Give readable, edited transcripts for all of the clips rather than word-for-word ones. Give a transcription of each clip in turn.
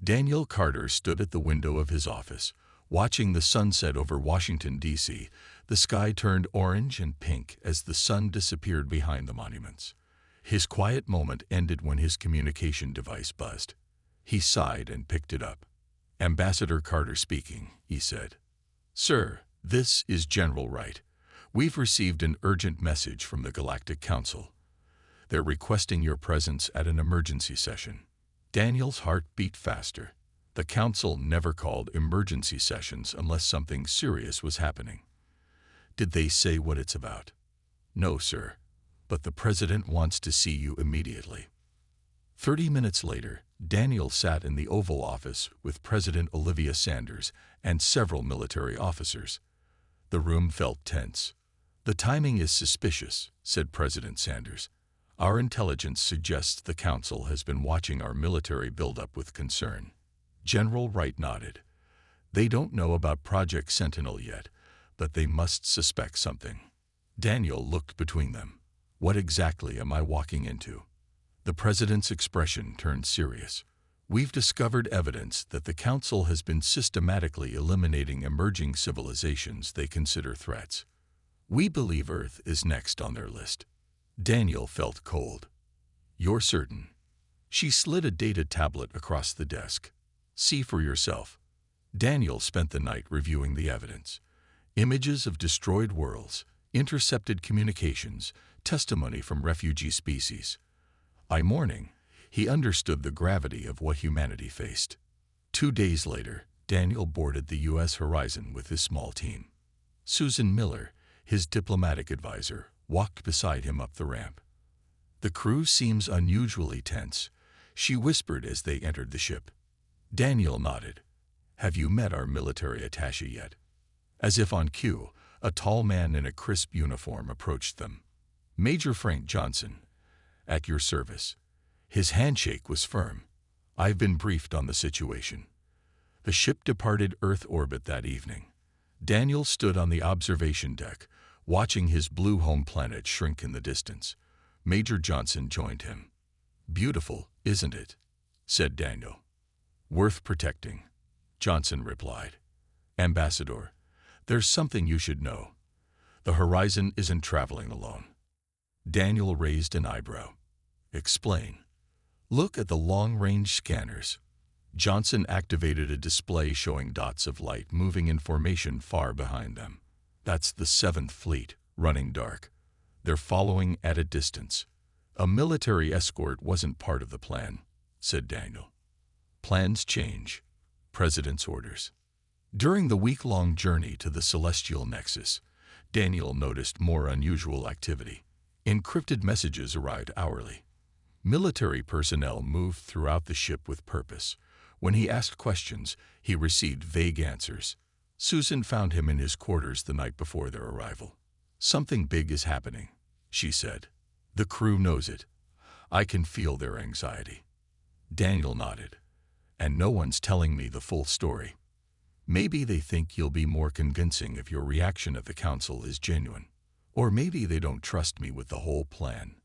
Daniel Carter stood at the window of his office, watching the sunset over Washington, D.C. The sky turned orange and pink as the sun disappeared behind the monuments. His quiet moment ended when his communication device buzzed. He sighed and picked it up. "Ambassador Carter speaking," he said. "Sir, this is General Wright. We've received an urgent message from the Galactic Council. They're requesting your presence at an emergency session." Daniel's heart beat faster. The Council never called emergency sessions unless something serious was happening. "Did they say what it's about?" "No, sir, but the President wants to see you immediately." 30 minutes later, Daniel sat in the Oval Office with President Olivia Sanders and several military officers. The room felt tense. "The timing is suspicious," said President Sanders. "Our intelligence suggests the Council has been watching our military buildup with concern." General Wright nodded. "They don't know about Project Sentinel yet, but they must suspect something." Daniel looked between them. "What exactly am I walking into?" The President's expression turned serious. "We've discovered evidence that the Council has been systematically eliminating emerging civilizations they consider threats. We believe Earth is next on their list." Daniel felt cold. "You're certain?" She slid a data tablet across the desk. "See for yourself." Daniel spent the night reviewing the evidence. Images of destroyed worlds, intercepted communications, testimony from refugee species. By morning, he understood the gravity of what humanity faced. 2 days later, Daniel boarded the U.S. Horizon with his small team. Susan Miller, his diplomatic advisor, walked beside him up the ramp. "The crew seems unusually tense," she whispered as they entered the ship. Daniel nodded. "Have you met our military attaché yet?" As if on cue, a tall man in a crisp uniform approached them. "Major Frank Johnson, at your service." His handshake was firm. "I've been briefed on the situation." The ship departed Earth orbit that evening. Daniel stood on the observation deck, watching his blue home planet shrink in the distance. Major Johnson joined him. "Beautiful, isn't it?" said Daniel. "Worth protecting," Johnson replied. "Ambassador, there's something you should know. The Horizon isn't traveling alone." Daniel raised an eyebrow. "Explain." "Look at the long-range scanners." Johnson activated a display showing dots of light moving in formation far behind them. "That's the 7th Fleet, running dark. They're following at a distance." "A military escort wasn't part of the plan," said Daniel. "Plans change. President's orders." During the week-long journey to the Celestial Nexus, Daniel noticed more unusual activity. Encrypted messages arrived hourly. Military personnel moved throughout the ship with purpose. When he asked questions, he received vague answers. Susan found him in his quarters the night before their arrival. "Something big is happening," she said. "The crew knows it. I can feel their anxiety." Daniel nodded. "And no one's telling me the full story." "Maybe they think you'll be more convincing if your reaction at the Council is genuine. Or maybe they don't trust me with the whole plan."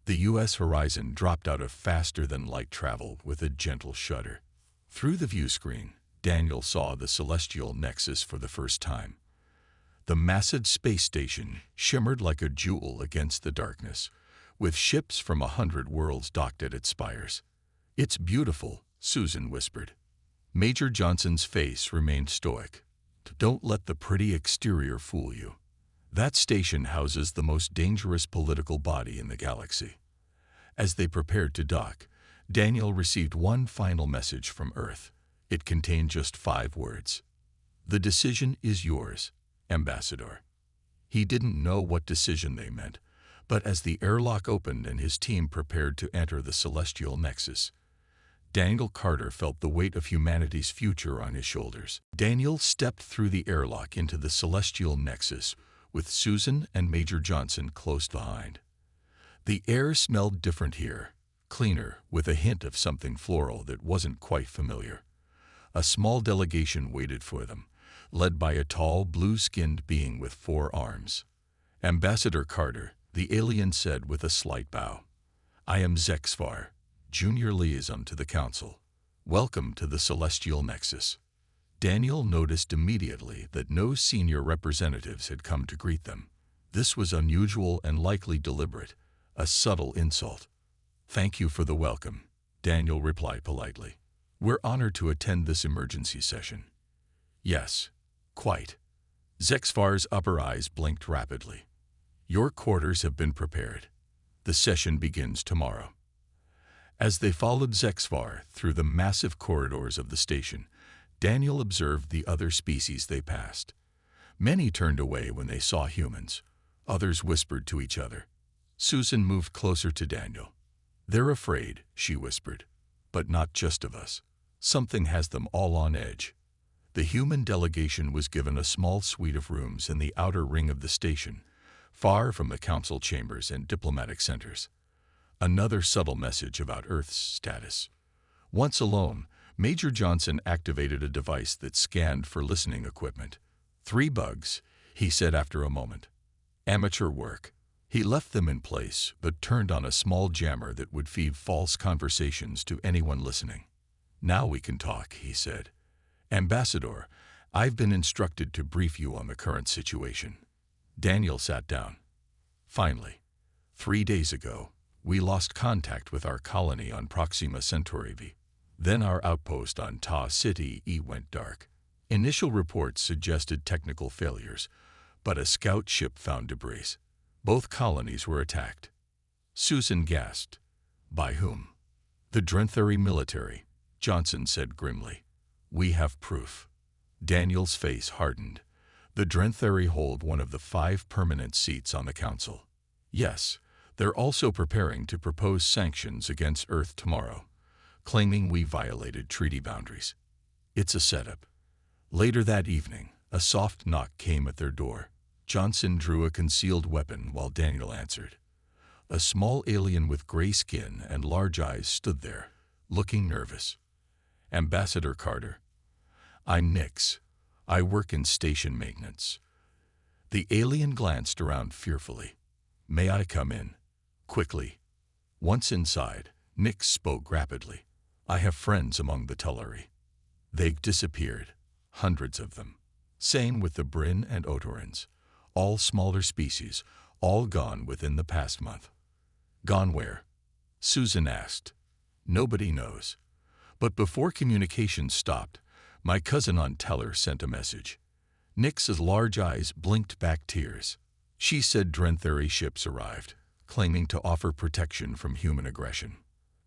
The U.S. Horizon dropped out of faster-than-light travel with a gentle shudder. Through the view screen, Daniel saw the Celestial Nexus for the first time. The massive space station shimmered like a jewel against the darkness, with ships from 100 worlds docked at its spires. "It's beautiful," Susan whispered. Major Johnson's face remained stoic. "Don't let the pretty exterior fool you. That station houses the most dangerous political body in the galaxy." As they prepared to dock, Daniel received one final message from Earth. It contained just 5 words. "The decision is yours, Ambassador." He didn't know what decision they meant, but as the airlock opened and his team prepared to enter the Celestial Nexus, Daniel Carter felt the weight of humanity's future on his shoulders. Daniel stepped through the airlock into the Celestial Nexus, with Susan and Major Johnson close behind. The air smelled different here, cleaner, with a hint of something floral that wasn't quite familiar. A small delegation waited for them, led by a tall, blue-skinned being with 4 arms. "Ambassador Carter," the alien said with a slight bow. "I am Zexvar, Junior Liaison to the Council. Welcome to the Celestial Nexus. Daniel noticed immediately that no senior representatives had come to greet them. This was unusual and likely deliberate, a subtle insult. "Thank you for the welcome," Daniel replied politely. "We're honored to attend this emergency session." "Yes, quite." Zexfar's upper eyes blinked rapidly. "Your quarters have been prepared. The session begins tomorrow." As they followed Zexfar through the massive corridors of the station, Daniel observed the other species they passed. Many turned away when they saw humans. Others whispered to each other. Susan moved closer to Daniel. "They're afraid," she whispered. "But not just of us. Something has them all on edge." The human delegation was given a small suite of rooms in the outer ring of the station, far from the council chambers and diplomatic centers. Another subtle message about Earth's status. Once alone, Major Johnson activated a device that scanned for listening equipment. "3 bugs," he said after a moment. "Amateur work." He left them in place, but turned on a small jammer that would feed false conversations to anyone listening. "Now we can talk," he said. "Ambassador, I've been instructed to brief you on the current situation." Daniel sat down. "Finally. 3 days ago, we lost contact with our colony on Proxima Centauri V. Then our outpost on Ta City E went dark. Initial reports suggested technical failures, but a scout ship found debris. Both colonies were attacked." Susan gasped. "By whom?" "The Drenthari military," Johnson said grimly. "We have proof." Daniel's face hardened. "The Drenthari hold one of the 5 permanent seats on the council." "Yes, they're also preparing to propose sanctions against Earth tomorrow, claiming we violated treaty boundaries. It's a setup." Later that evening, a soft knock came at their door. Johnson drew a concealed weapon while Daniel answered. A small alien with gray skin and large eyes stood there, looking nervous. "Ambassador Carter." "I'm Nix. I work in station maintenance." The alien glanced around fearfully. "May I come in?" Quickly. Once inside, Nix spoke rapidly. "I have friends among the Tullari. They've disappeared, hundreds of them. Same with the Bryn and Otorans. All smaller species, all gone within the past month." "Gone where?" Susan asked. "Nobody knows. But before communication stopped, my cousin on Teller sent a message." Nix's large eyes blinked back tears. "She said Drenthari ships arrived, claiming to offer protection from human aggression."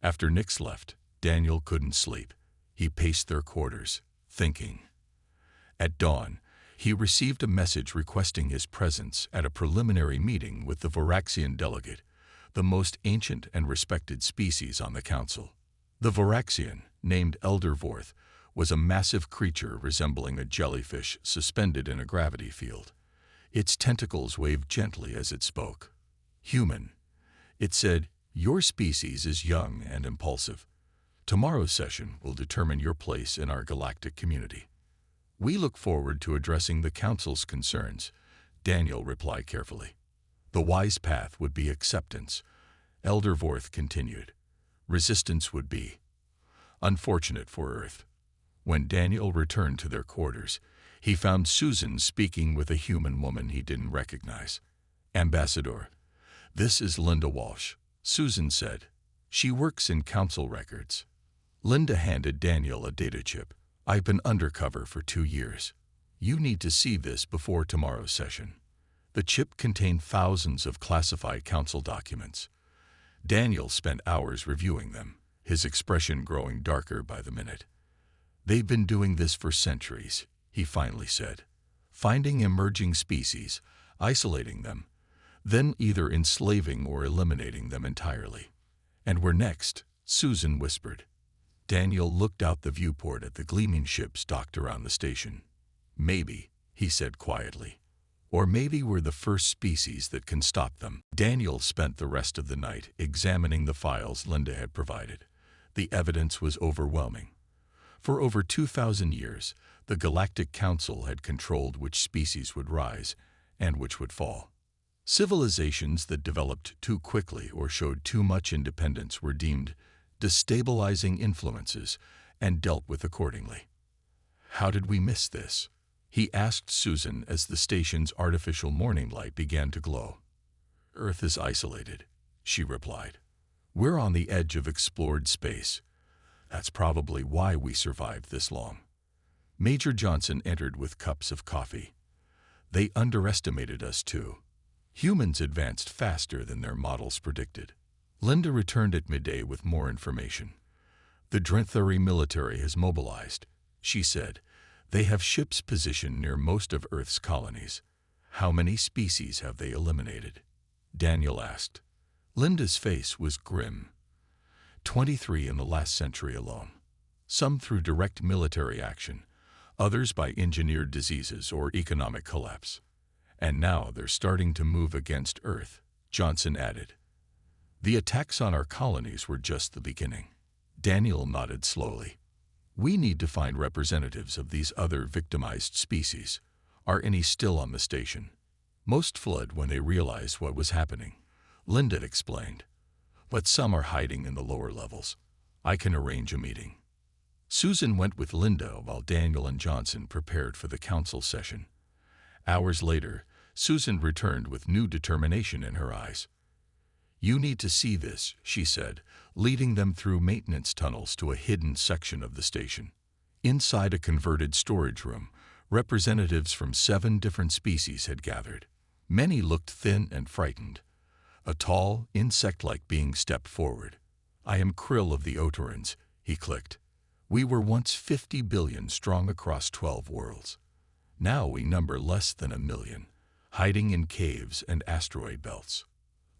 After Nix left, Daniel couldn't sleep. He paced their quarters, thinking. At dawn, he received a message requesting his presence at a preliminary meeting with the Voraxian delegate, the most ancient and respected species on the council. The Voraxian, named Elder Vorth, was a massive creature resembling a jellyfish suspended in a gravity field. Its tentacles waved gently as it spoke. "Human," it said, "your species is young and impulsive. Tomorrow's session will determine your place in our galactic community. We look forward to addressing the Council's concerns," Daniel replied carefully. "The wise path would be acceptance," Elder Vorth continued. "Resistance would be unfortunate for Earth." When Daniel returned to their quarters, he found Susan speaking with a human woman he didn't recognize. "Ambassador, this is Linda Walsh," Susan said. "She works in council records." Linda handed Daniel a data chip. "I've been undercover for 2 years. You need to see this before tomorrow's session." The chip contained thousands of classified council documents. Daniel spent hours reviewing them, his expression growing darker by the minute. "They've been doing this for centuries," he finally said. "Finding emerging species, isolating them, then either enslaving or eliminating them entirely." "And we're next," Susan whispered. Daniel looked out the viewport at the gleaming ships docked around the station. "Maybe," he said quietly. "Or maybe we're the first species that can stop them." Daniel spent the rest of the night examining the files Linda had provided. The evidence was overwhelming. For over 2,000 years, the Galactic Council had controlled which species would rise and which would fall. Civilizations that developed too quickly or showed too much independence were deemed destabilizing influences and dealt with accordingly. "How did we miss this?" he asked Susan as the station's artificial morning light began to glow. "Earth is isolated," she replied. "We're on the edge of explored space. That's probably why we survived this long." Major Johnson entered with cups of coffee. "They underestimated us too. Humans advanced faster than their models predicted." Linda returned at midday with more information. "The Drenthari military has mobilized," she said. "They have ships positioned near most of Earth's colonies." "How many species have they eliminated?" Daniel asked. Linda's face was grim. 23 in the last century alone. Some through direct military action, others by engineered diseases or economic collapse. "And now they're starting to move against Earth," Johnson added. "The attacks on our colonies were just the beginning." Daniel nodded slowly. "We need to find representatives of these other victimized species. Are any still on the station?" "Most fled when they realized what was happening," Linda explained. "But some are hiding in the lower levels. I can arrange a meeting." Susan went with Linda while Daniel and Johnson prepared for the council session. Hours later, Susan returned with new determination in her eyes. "You need to see this," she said, leading them through maintenance tunnels to a hidden section of the station. Inside a converted storage room, representatives from 7 different species had gathered. Many looked thin and frightened. A tall, insect-like being stepped forward. "I am Krill of the Otorans," he clicked. "We were once 50 billion strong across 12 worlds. Now we number less than 1 million, hiding in caves and asteroid belts."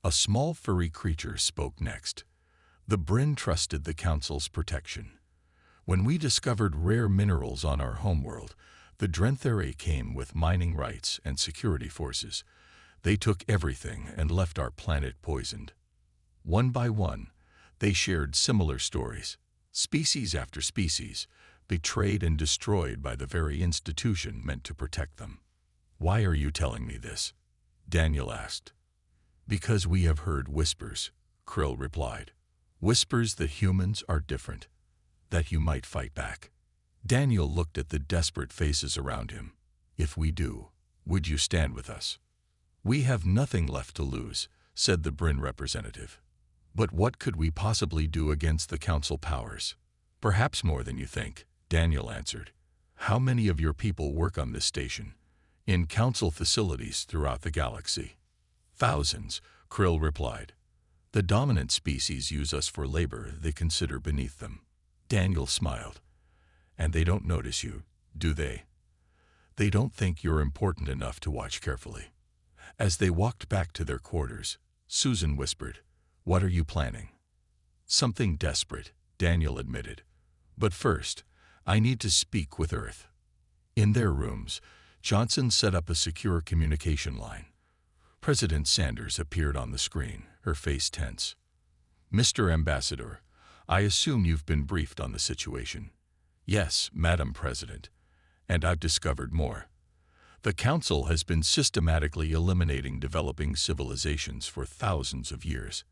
A small furry creature spoke next. "The Bryn trusted the Council's protection. When we discovered rare minerals on our homeworld, the Drenthari came with mining rights and security forces. They took everything and left our planet poisoned." One by one, they shared similar stories. Species after species, betrayed and destroyed by the very institution meant to protect them. "Why are you telling me this?" Daniel asked. "Because we have heard whispers," Krill replied. "Whispers that humans are different, that you might fight back." Daniel looked at the desperate faces around him. "If we do, would you stand with us?" "We have nothing left to lose," said the Bryn representative. "But what could we possibly do against the Council powers?" "Perhaps more than you think," Daniel answered. "How many of your people work on this station, in Council facilities throughout the galaxy?" "Thousands," Krill replied. "The dominant species use us for labor they consider beneath them." Daniel smiled. "And they don't notice you, do they? They don't think you're important enough to watch carefully." As they walked back to their quarters, Susan whispered, "What are you planning?" "Something desperate," Daniel admitted. "But first, I need to speak with Earth." In their rooms, Johnson set up a secure communication line. President Sanders appeared on the screen, her face tense. "Mr. Ambassador, I assume you've been briefed on the situation." "Yes, Madam President, and I've discovered more. The Council has been systematically eliminating developing civilizations for thousands of years.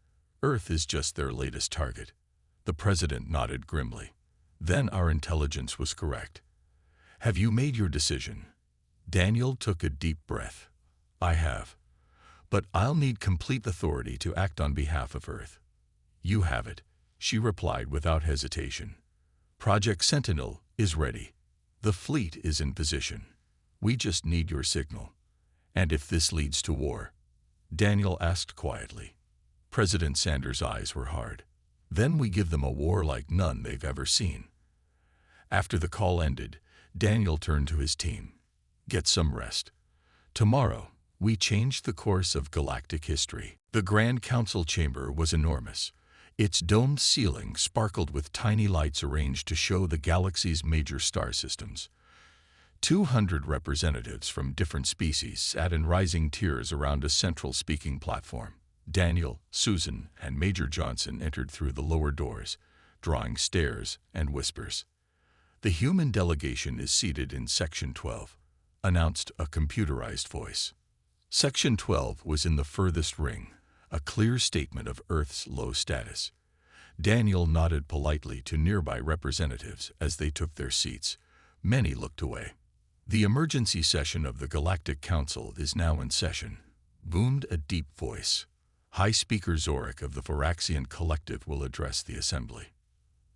Earth is just their latest target." The President nodded grimly. "Then our intelligence was correct. Have you made your decision?" Daniel took a deep breath. "I have. But I'll need complete authority to act on behalf of Earth." "You have it," she replied without hesitation. "Project Sentinel is ready. The fleet is in position. We just need your signal." "And if this leads to war?" Daniel asked quietly. President Sanders' eyes were hard. "Then we give them a war like none they've ever seen." After the call ended, Daniel turned to his team. "Get some rest. Tomorrow, we change the course of galactic history." The Grand Council chamber was enormous. Its domed ceiling sparkled with tiny lights arranged to show the galaxy's major star systems. 200 representatives from different species sat in rising tiers around a central speaking platform. Daniel, Susan, and Major Johnson entered through the lower doors, drawing stares and whispers. "The human delegation is seated in Section 12, announced a computerized voice. Section 12 was in the furthest ring, a clear statement of Earth's low status. Daniel nodded politely to nearby representatives as they took their seats. Many looked away. "The emergency session of the Galactic Council is now in session," boomed a deep voice. High Speaker Zorik of the Phyraxian Collective will address the assembly.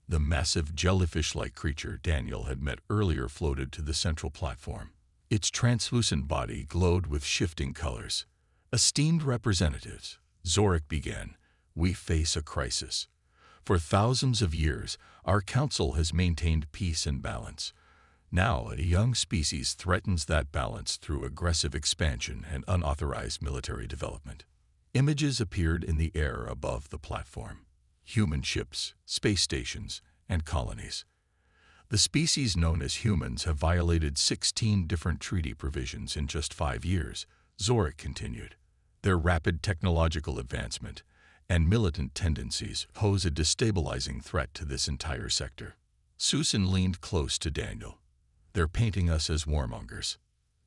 The massive jellyfish-like creature Daniel had met earlier floated to the central platform. Its translucent body glowed with shifting colors. "Esteemed representatives," Zorik began, "we face a crisis. For thousands of years, our council has maintained peace and balance. Now, a young species threatens that balance through aggressive expansion and unauthorized military development." Images appeared in the air above the platform. Human ships, space stations, and colonies. The species known as humans have violated 16 different treaty provisions in just 5 years, Zorik continued. Their rapid technological advancement and militant tendencies pose a destabilizing threat to this entire sector. Susan leaned close to Daniel. "They're painting us as warmongers."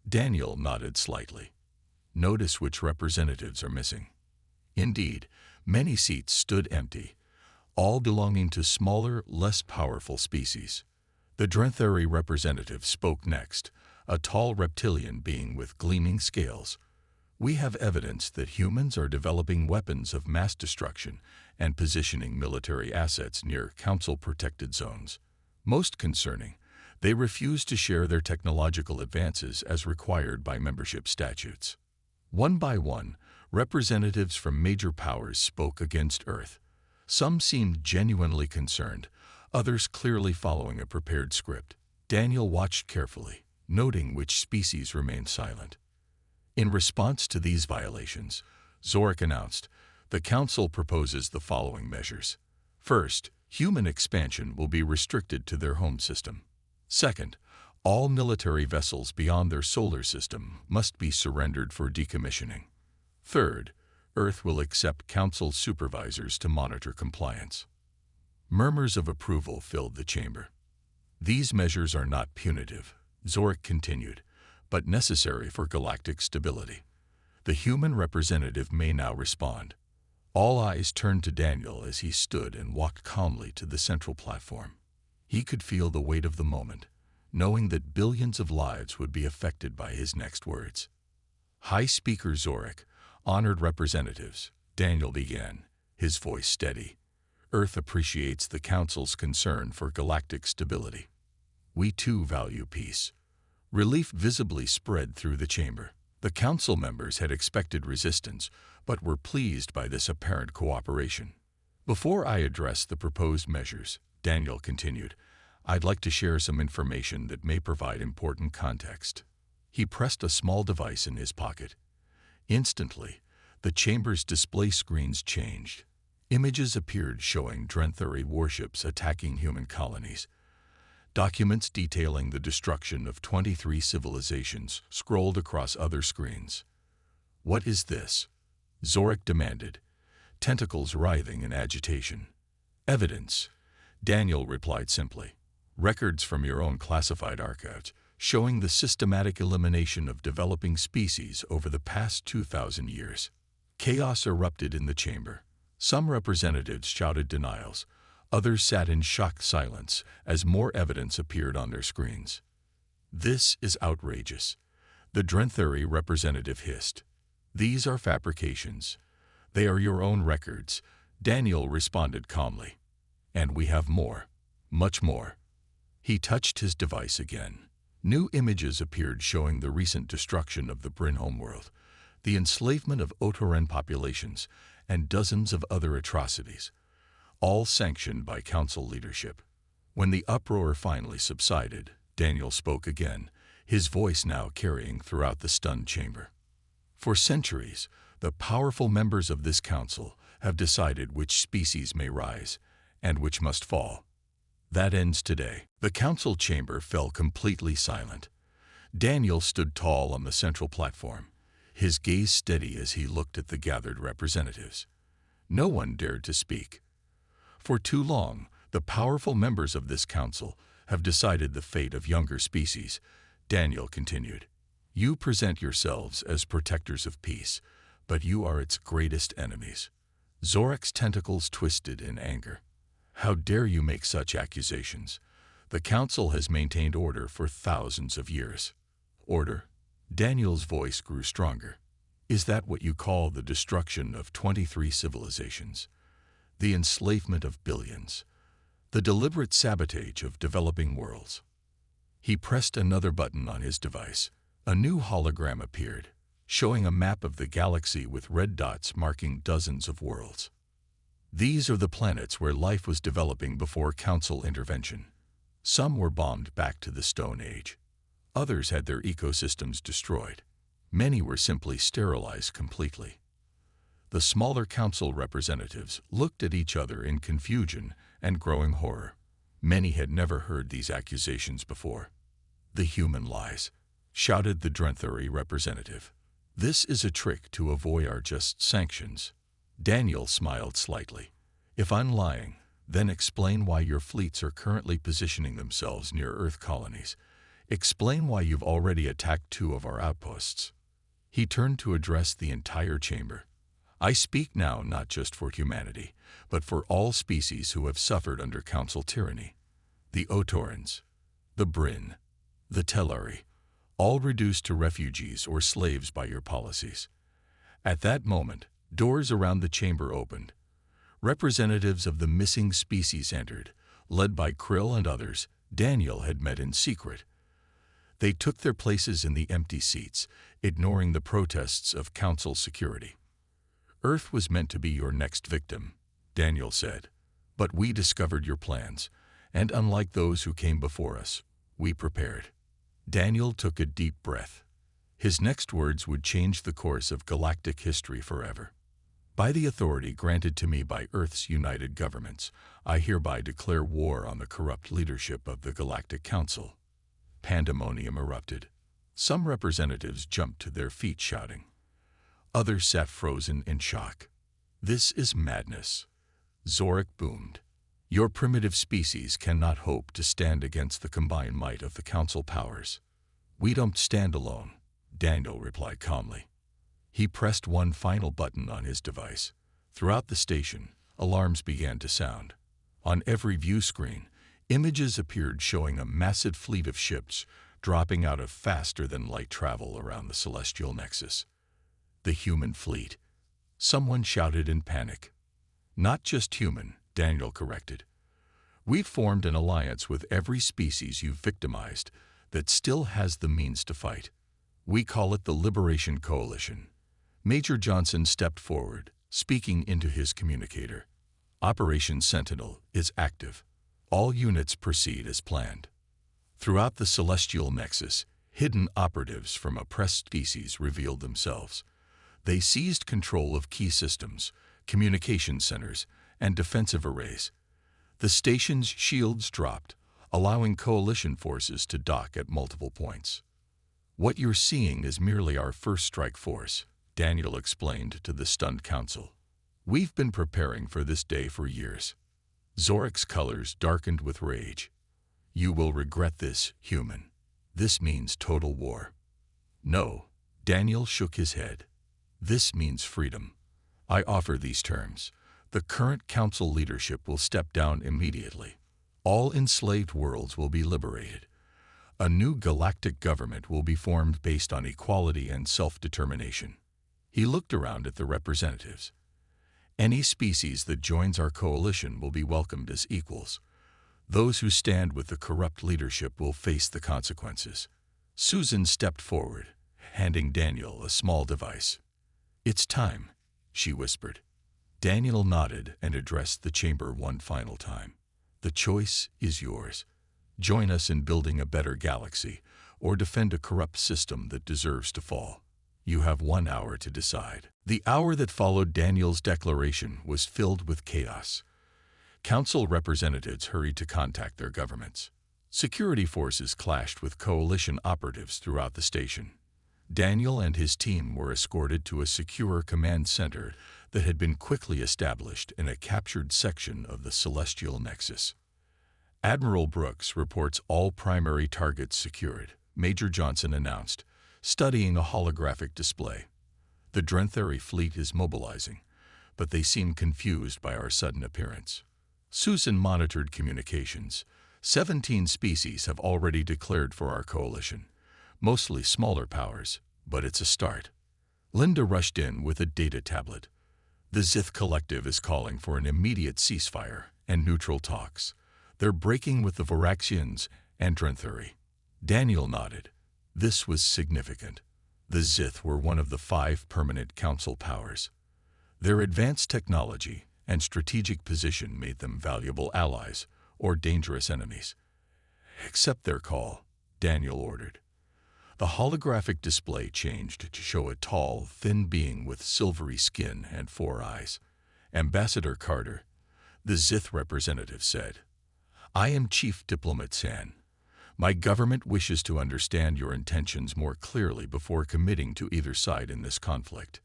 Daniel nodded slightly. "Notice which representatives are missing." Indeed, many seats stood empty, all belonging to smaller, less powerful species. The Drenthari representative spoke next, a tall reptilian being with gleaming scales. "We have evidence that humans are developing weapons of mass destruction and positioning military assets near Council-protected zones. Most concerning, they refuse to share their technological advances as required by membership statutes." One by one, representatives from major powers spoke against Earth. Some seemed genuinely concerned, others clearly following a prepared script. Daniel watched carefully, noting which species remained silent. In response to these violations, Zorik announced, "The Council proposes the following measures. First, human expansion will be restricted to their home system. Second, all military vessels beyond their solar system must be surrendered for decommissioning. Third, Earth will accept Council supervisors to monitor compliance." Murmurs of approval filled the chamber. "These measures are not punitive," Zorik continued, "but necessary for galactic stability. The human representative may now respond." All eyes turned to Daniel as he stood and walked calmly to the central platform. He could feel the weight of the moment, knowing that billions of lives would be affected by his next words. "High Speaker Zorik, honored representatives," Daniel began, his voice steady. "Earth appreciates the Council's concern for galactic stability. We too value peace." Relief visibly spread through the chamber. The Council members had expected resistance, but were pleased by this apparent cooperation. "Before I address the proposed measures," Daniel continued, "I'd like to share some information that may provide important context." He pressed a small device in his pocket. Instantly, the chamber's display screens changed. Images appeared showing Drenthari warships attacking human colonies. Documents detailing the destruction of 23 civilizations scrolled across other screens. "What is this?" Zorik demanded, tentacles writhing in agitation. "Evidence," Daniel replied simply. "Records from your own classified archives showing the systematic elimination of developing species over the past 2,000 years." Chaos erupted in the chamber. Some representatives shouted denials. Others sat in shocked silence as more evidence appeared on their screens. "This is outrageous," the Drenthari representative hissed. "These are fabrications. They are your own records," Daniel responded calmly. "And we have more, much more." He touched his device again. New images appeared showing the recent destruction of the Bryn homeworld, the enslavement of Otoran populations, and dozens of other atrocities, all sanctioned by Council leadership. When the uproar finally subsided, Daniel spoke again, his voice now carrying throughout the stunned chamber. "For centuries, the powerful members of this council have decided which species may rise and which must fall. That ends today." The council chamber fell completely silent. Daniel stood tall on the central platform, his gaze steady as he looked at the gathered representatives. No one dared to speak. For too long, the powerful members of this council have decided the fate of younger species, Daniel continued. "You present yourselves as protectors of peace, but you are its greatest enemies." Zorik's tentacles twisted in anger. How dare you make such accusations? The Council has maintained order for thousands of years. Order? Daniel's voice grew stronger. Is that what you call the destruction of 23 civilizations? The enslavement of billions? The deliberate sabotage of developing worlds? He pressed another button on his device. A new hologram appeared, showing a map of the galaxy with red dots marking dozens of worlds. These are the planets where life was developing before Council intervention. Some were bombed back to the Stone Age. Others had their ecosystems destroyed. Many were simply sterilized completely. The smaller Council representatives looked at each other in confusion and growing horror. Many had never heard these accusations before. The human lies, shouted the Drenthari representative. This is a trick to avoid our just sanctions. Daniel smiled slightly. If I'm lying, then explain why your fleets are currently positioning themselves near Earth colonies. Explain why you've already attacked 2 of our outposts. He turned to address the entire chamber. I speak now not just for humanity, but for all species who have suffered under Council tyranny. The Otorans, the Bryn, the Tellari, all reduced to refugees or slaves by your policies. At that moment, doors around the chamber opened. Representatives of the missing species entered, led by Krill and others Daniel had met in secret. They took their places in the empty seats, ignoring the protests of Council security. Earth was meant to be your next victim, Daniel said. But we discovered your plans, and unlike those who came before us, we prepared. Daniel took a deep breath. His next words would change the course of galactic history forever. By the authority granted to me by Earth's united governments, I hereby declare war on the corrupt leadership of the Galactic Council. Pandemonium erupted. Some representatives jumped to their feet shouting. Others sat frozen in shock. This is madness. Zorik boomed. Your primitive species cannot hope to stand against the combined might of the Council powers. We don't stand alone, Daniel replied calmly. He pressed one final button on his device. Throughout the station, alarms began to sound. On every view screen, images appeared showing a massive fleet of ships dropping out of faster-than-light travel around the celestial nexus. The human fleet. Someone shouted in panic. Not just human, Daniel corrected. We've formed an alliance with every species you've victimized that still has the means to fight. We call it the Liberation Coalition. Major Johnson stepped forward, speaking into his communicator. Operation Sentinel is active. All units proceed as planned. Throughout the celestial nexus, hidden operatives from oppressed species revealed themselves. They seized control of key systems, communication centers, and defensive arrays. The station's shields dropped, allowing coalition forces to dock at multiple points. What you're seeing is merely our first strike force, Daniel explained to the stunned Council. We've been preparing for this day for years. Zorik's colors darkened with rage. You will regret this, human. This means total war. No, Daniel shook his head. This means freedom. I offer these terms. The current Council leadership will step down immediately. All enslaved worlds will be liberated. A new galactic government will be formed based on equality and self-determination. He looked around at the representatives. Any species that joins our coalition will be welcomed as equals. Those who stand with the corrupt leadership will face the consequences. Susan stepped forward, handing Daniel a small device. It's time, she whispered. Daniel nodded and addressed the chamber one final time. The choice is yours. Join us in building a better galaxy, or defend a corrupt system that deserves to fall. You have 1 hour to decide. The hour that followed Daniel's declaration was filled with chaos. Council representatives hurried to contact their governments. Security forces clashed with coalition operatives throughout the station. Daniel and his team were escorted to a secure command center that had been quickly established in a captured section of the Celestial Nexus. Admiral Brooks reports all primary targets secured, Major Johnson announced, studying a holographic display. The Drenthari fleet is mobilizing, but they seem confused by our sudden appearance. Susan monitored communications. 17 species have already declared for our coalition, mostly smaller powers, but it's a start. Linda rushed in with a data tablet. The Zith Collective is calling for an immediate ceasefire and neutral talks. They're breaking with the Varaxians and Drenthuri. Daniel nodded. This was significant. The Zith were one of the 5 permanent council powers. Their advanced technology and strategic position made them valuable allies or dangerous enemies. Accept their call, Daniel ordered. The holographic display changed to show a tall, thin being with silvery skin and 4 eyes. Ambassador Carter, the Zith representative, said, "I am Chief Diplomat San. My government wishes to understand your intentions more clearly before committing to either side in this conflict."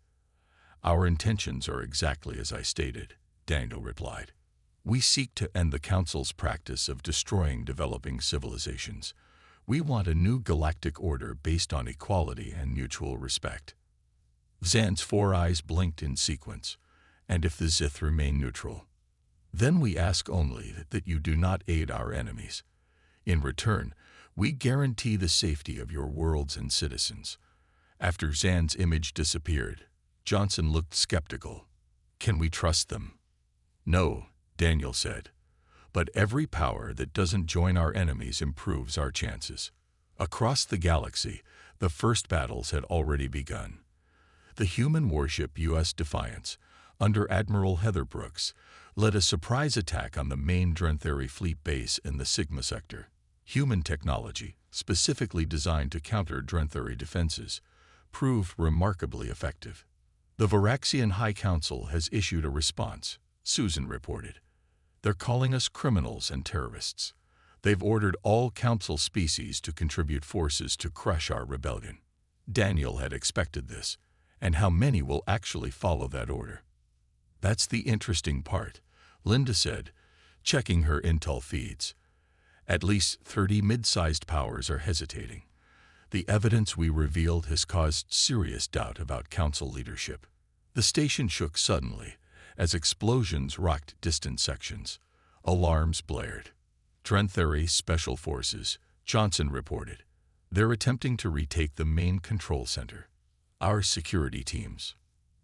"Our intentions are exactly as I stated," Daniel replied. "We seek to end the Council's practice of destroying developing civilizations. We want a new galactic order based on equality and mutual respect." Zan's 4 eyes blinked in sequence. "And if the Zith remain neutral, then we ask only that you do not aid our enemies. In return, we guarantee the safety of your worlds and citizens." After Zan's image disappeared, Johnson looked skeptical. "Can we trust them?" "No," Daniel said. "But every power that doesn't join our enemies improves our chances." Across the galaxy, the first battles had already begun. The human warship U.S. Defiance, under Admiral Heather Brooks, led a surprise attack on the main Drenthuri fleet base in the Sigma sector. Human technology, specifically designed to counter Drenthuri defenses, proved remarkably effective. "The Varaxian High Council has issued a response," Susan reported. "They're calling us criminals and terrorists. They've ordered all Council species to contribute forces to crush our rebellion." Daniel had expected this, and how many will actually follow that order? "That's the interesting part," Linda said, checking her intel feeds. "At least 30 mid-sized powers are hesitating. The evidence we revealed has caused serious doubt about Council leadership." The station shook suddenly as explosions rocked distant sections. Alarms blared. "Drenthuri Special Forces," Johnson reported. "They're attempting to retake the main control center." "Our security teams?"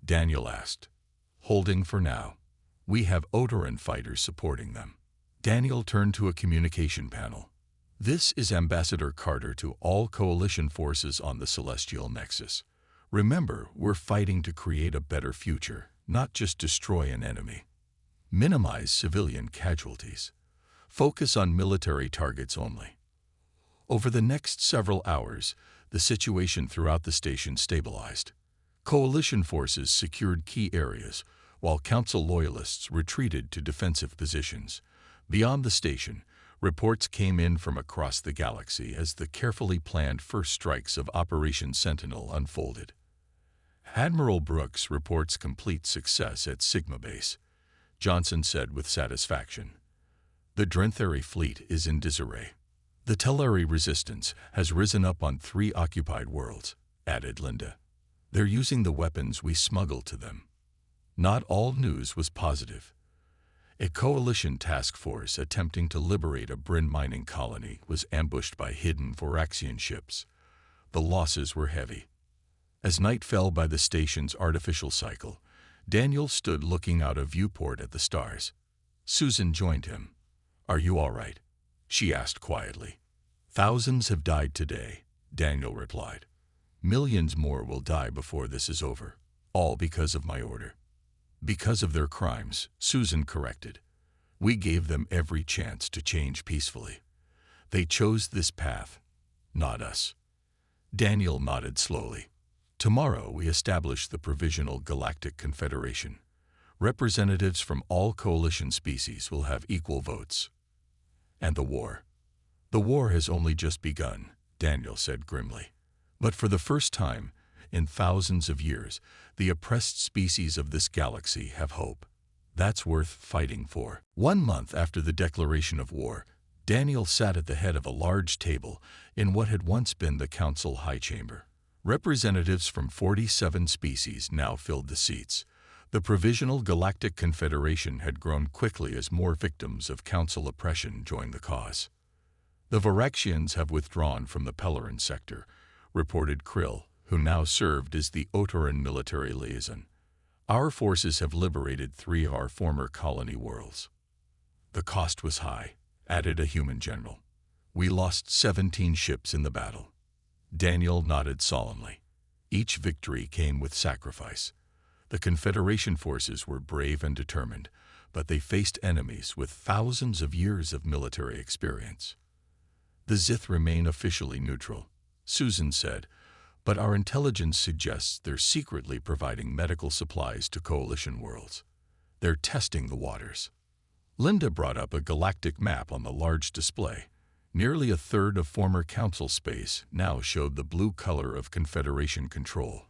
Daniel asked. "Holding for now. We have Odoran fighters supporting them." Daniel turned to a communication panel. "This is Ambassador Carter to all coalition forces on the Celestial Nexus. Remember, we're fighting to create a better future, not just destroy an enemy. Minimize civilian casualties. Focus on military targets only." Over the next several hours, the situation throughout the station stabilized. Coalition forces secured key areas, while Council loyalists retreated to defensive positions. Beyond the station, reports came in from across the galaxy as the carefully planned first strikes of Operation Sentinel unfolded. "Admiral Brooks reports complete success at Sigma Base," Johnson said with satisfaction. "The Drenthuri fleet is in disarray. The Tellari resistance has risen up on 3 occupied worlds," added Linda. "They're using the weapons we smuggled to them." Not all news was positive. A coalition task force attempting to liberate a Bryn mining colony was ambushed by hidden Varaxian ships. The losses were heavy. As night fell by the station's artificial cycle, Daniel stood looking out a viewport at the stars. Susan joined him. "Are you all right?" she asked quietly. "Thousands have died today," Daniel replied. "Millions more will die before this is over, all because of my order." "Because of their crimes," Susan corrected. "We gave them every chance to change peacefully. They chose this path, not us." Daniel nodded slowly. "Tomorrow we establish the Provisional Galactic Confederation. Representatives from all coalition species will have equal votes." "And the war?" "The war has only just begun," Daniel said grimly. "But for the first time, in thousands of years, the oppressed species of this galaxy have hope. That's worth fighting for." 1 month after the declaration of war, Daniel sat at the head of a large table in what had once been the Council High Chamber. Representatives from 47 species now filled the seats. The Provisional Galactic Confederation had grown quickly as more victims of Council oppression joined the cause. The Voraxians have withdrawn from the Pellerin sector, reported Krill, who now served as the Otoran military liaison. Our forces have liberated 3 of our former colony worlds. The cost was high, added a human general. We lost 17 ships in the battle. Daniel nodded solemnly. Each victory came with sacrifice. The Confederation forces were brave and determined, but they faced enemies with thousands of years of military experience. The Zith remain officially neutral, Susan said, but our intelligence suggests they're secretly providing medical supplies to coalition worlds. They're testing the waters. Linda brought up a galactic map on the large display. Nearly a third of former Council space now showed the blue color of Confederation control.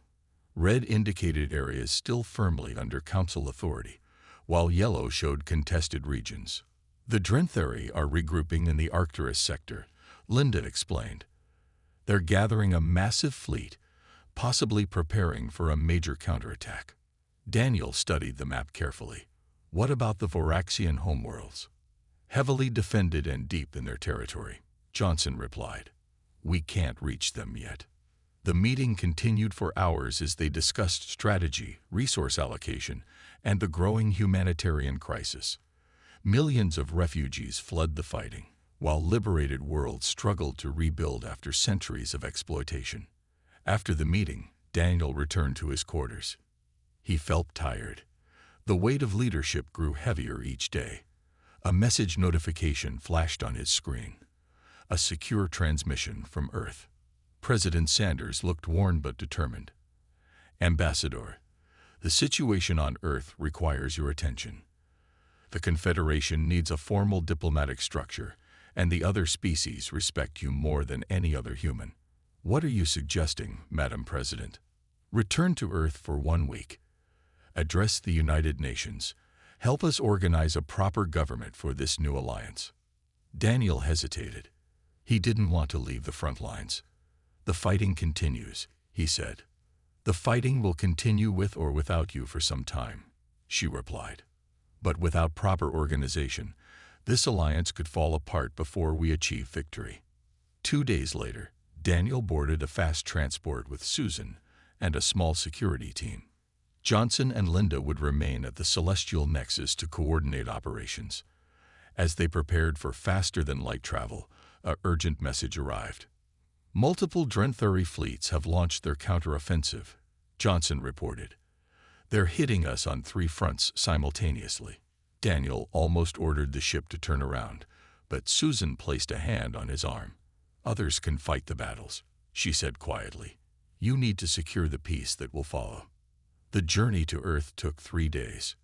Red indicated areas still firmly under Council authority, while yellow showed contested regions. The Drenthari are regrouping in the Arcturus sector, Linda explained. They're gathering a massive fleet, possibly preparing for a major counterattack. Daniel studied the map carefully. What about the Voraxian homeworlds? Heavily defended and deep in their territory, Johnson replied. We can't reach them yet. The meeting continued for hours as they discussed strategy, resource allocation, and the growing humanitarian crisis. Millions of refugees fled the fighting, while liberated worlds struggled to rebuild after centuries of exploitation. After the meeting, Daniel returned to his quarters. He felt tired. The weight of leadership grew heavier each day. A message notification flashed on his screen. A secure transmission from Earth. President Sanders looked worn but determined. Ambassador, the situation on Earth requires your attention. The Confederation needs a formal diplomatic structure, and the other species respect you more than any other human. What are you suggesting, Madam President? Return to Earth for 1 week. Address the United Nations. Help us organize a proper government for this new alliance. Daniel hesitated. He didn't want to leave the front lines. The fighting continues, he said. The fighting will continue with or without you for some time, she replied. But without proper organization, this alliance could fall apart before we achieve victory. 2 days later, Daniel boarded a fast transport with Susan and a small security team. Johnson and Linda would remain at the Celestial Nexus to coordinate operations. As they prepared for faster-than-light travel, an urgent message arrived. Multiple Drenthari fleets have launched their counteroffensive, Johnson reported. They're hitting us on 3 fronts simultaneously. Daniel almost ordered the ship to turn around, but Susan placed a hand on his arm. Others can fight the battles, she said quietly. You need to secure the peace that will follow. The journey to Earth took 3 days.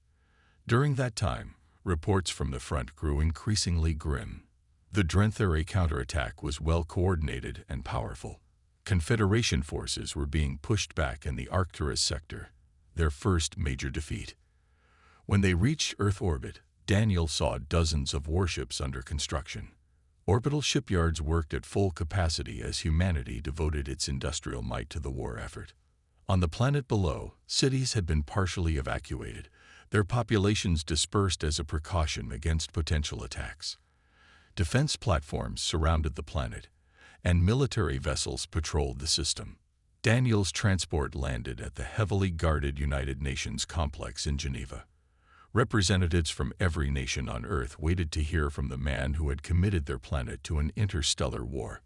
During that time, reports from the front grew increasingly grim. The Drenthari counterattack was well coordinated and powerful. Confederation forces were being pushed back in the Arcturus sector, their first major defeat. When they reached Earth orbit, Daniel saw dozens of warships under construction. Orbital shipyards worked at full capacity as humanity devoted its industrial might to the war effort. On the planet below, cities had been partially evacuated, their populations dispersed as a precaution against potential attacks. Defense platforms surrounded the planet, and military vessels patrolled the system. Daniel's transport landed at the heavily guarded United Nations complex in Geneva. Representatives from every nation on Earth waited to hear from the man who had committed their planet to an interstellar war.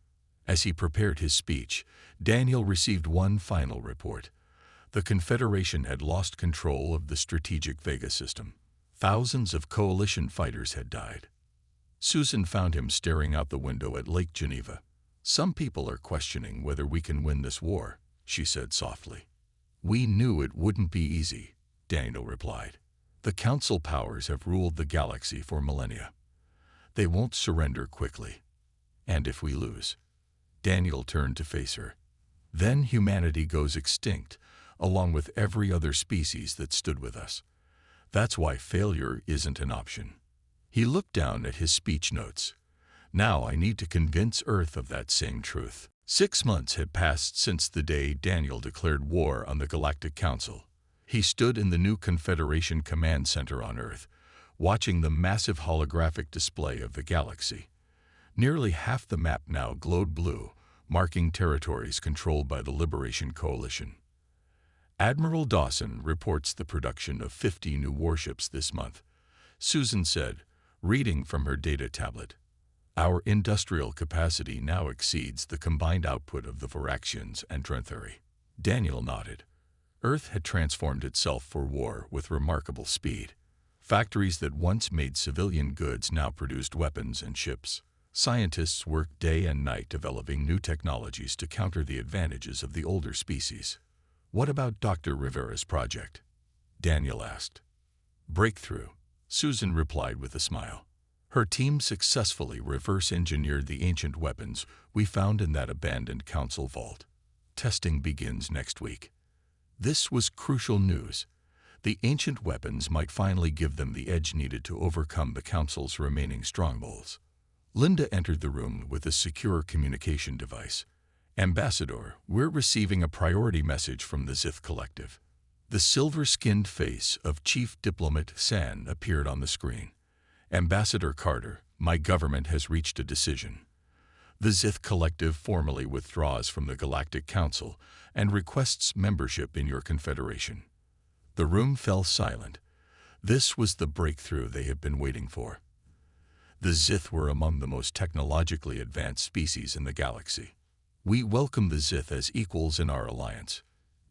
As he prepared his speech, Daniel received one final report. The Confederation had lost control of the strategic Vega system. Thousands of coalition fighters had died. Susan found him staring out the window at Lake Geneva. Some people are questioning whether we can win this war, she said softly. We knew it wouldn't be easy, Daniel replied. The Council powers have ruled the galaxy for millennia. They won't surrender quickly. And if we lose? Daniel turned to face her. Then humanity goes extinct, along with every other species that stood with us. That's why failure isn't an option. He looked down at his speech notes. Now I need to convince Earth of that same truth. 6 months had passed since the day Daniel declared war on the Galactic Council. He stood in the new Confederation Command Center on Earth, watching the massive holographic display of the galaxy. Nearly half the map now glowed blue, marking territories controlled by the Liberation Coalition. Admiral Dawson reports the production of 50 new warships this month, Susan said, reading from her data tablet. Our industrial capacity now exceeds the combined output of the Varaxians and Drenthari. Daniel nodded. Earth had transformed itself for war with remarkable speed. Factories that once made civilian goods now produced weapons and ships. Scientists worked day and night developing new technologies to counter the advantages of the older species. What about Dr. Rivera's project? Daniel asked. Breakthrough, Susan replied with a smile. Her team successfully reverse-engineered the ancient weapons we found in that abandoned council vault. Testing begins next week. This was crucial news. The ancient weapons might finally give them the edge needed to overcome the council's remaining strongholds. Linda entered the room with a secure communication device. Ambassador, we're receiving a priority message from the Zith Collective. The silver-skinned face of Chief Diplomat San appeared on the screen. Ambassador Carter, my government has reached a decision. The Zith Collective formally withdraws from the Galactic Council and requests membership in your confederation. The room fell silent. This was the breakthrough they had been waiting for. The Zith were among the most technologically advanced species in the galaxy. We welcome the Zith as equals in our alliance,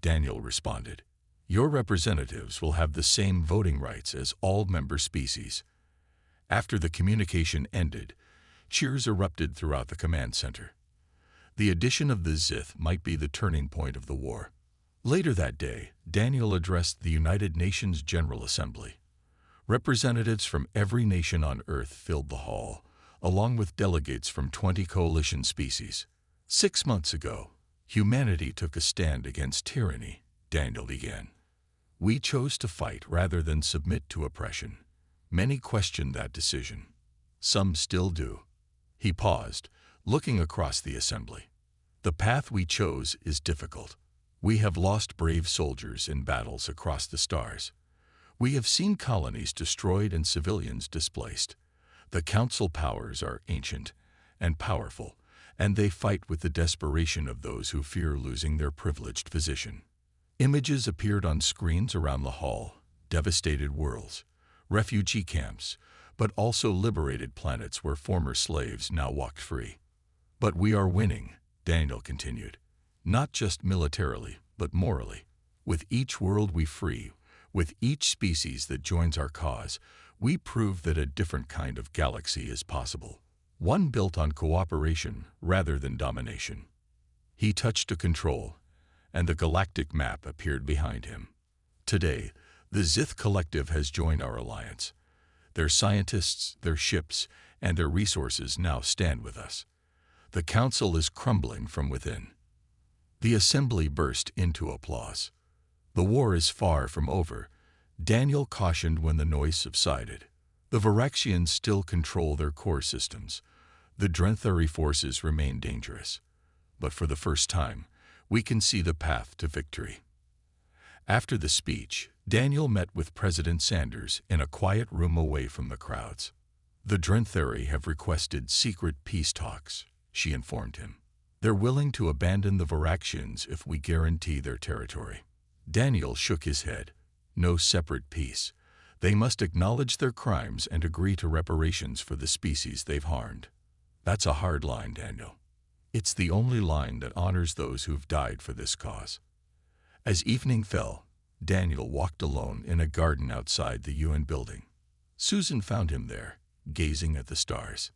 Daniel responded. Your representatives will have the same voting rights as all member species. After the communication ended, cheers erupted throughout the command center. The addition of the Zith might be the turning point of the war. Later that day, Daniel addressed the United Nations General Assembly. Representatives from every nation on Earth filled the hall, along with delegates from 20 coalition species. 6 months ago, humanity took a stand against tyranny, Daniel began. We chose to fight rather than submit to oppression. Many questioned that decision. Some still do. He paused, looking across the assembly. The path we chose is difficult. We have lost brave soldiers in battles across the stars. We have seen colonies destroyed and civilians displaced. The council powers are ancient and powerful, and they fight with the desperation of those who fear losing their privileged position. Images appeared on screens around the hall, devastated worlds, refugee camps, but also liberated planets where former slaves now walked free. But we are winning, Daniel continued, not just militarily, but morally. With each world we free, with each species that joins our cause, we prove that a different kind of galaxy is possible. One built on cooperation rather than domination. He touched a control, and the galactic map appeared behind him. Today, the Zith Collective has joined our alliance. Their scientists, their ships, and their resources now stand with us. The council is crumbling from within. The assembly burst into applause. The war is far from over, Daniel cautioned when the noise subsided. The Varaxians still control their core systems. The Drenthari forces remain dangerous. But for the first time, we can see the path to victory. After the speech, Daniel met with President Sanders in a quiet room away from the crowds. The Drenthari have requested secret peace talks, she informed him. They're willing to abandon the Varaxians if we guarantee their territory. Daniel shook his head. No separate peace. They must acknowledge their crimes and agree to reparations for the species they've harmed. That's a hard line, Daniel. It's the only line that honors those who've died for this cause. As evening fell, Daniel walked alone in a garden outside the UN building. Susan found him there, gazing at the stars.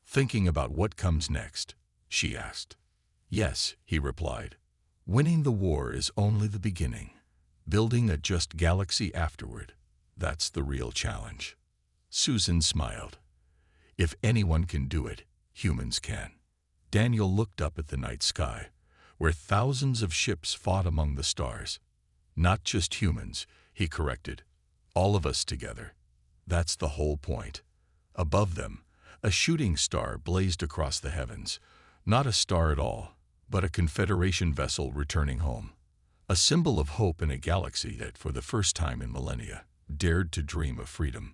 Thinking about what comes next, she asked. Yes, he replied. Winning the war is only the beginning. Building a just galaxy afterward, that's the real challenge. Susan smiled. If anyone can do it, humans can. Daniel looked up at the night sky, where thousands of ships fought among the stars. Not just humans, he corrected. All of us together. That's the whole point. Above them, a shooting star blazed across the heavens. Not a star at all, but a Confederation vessel returning home. a symbol of hope in a galaxy that, for the first time in millennia, dared to dream of freedom.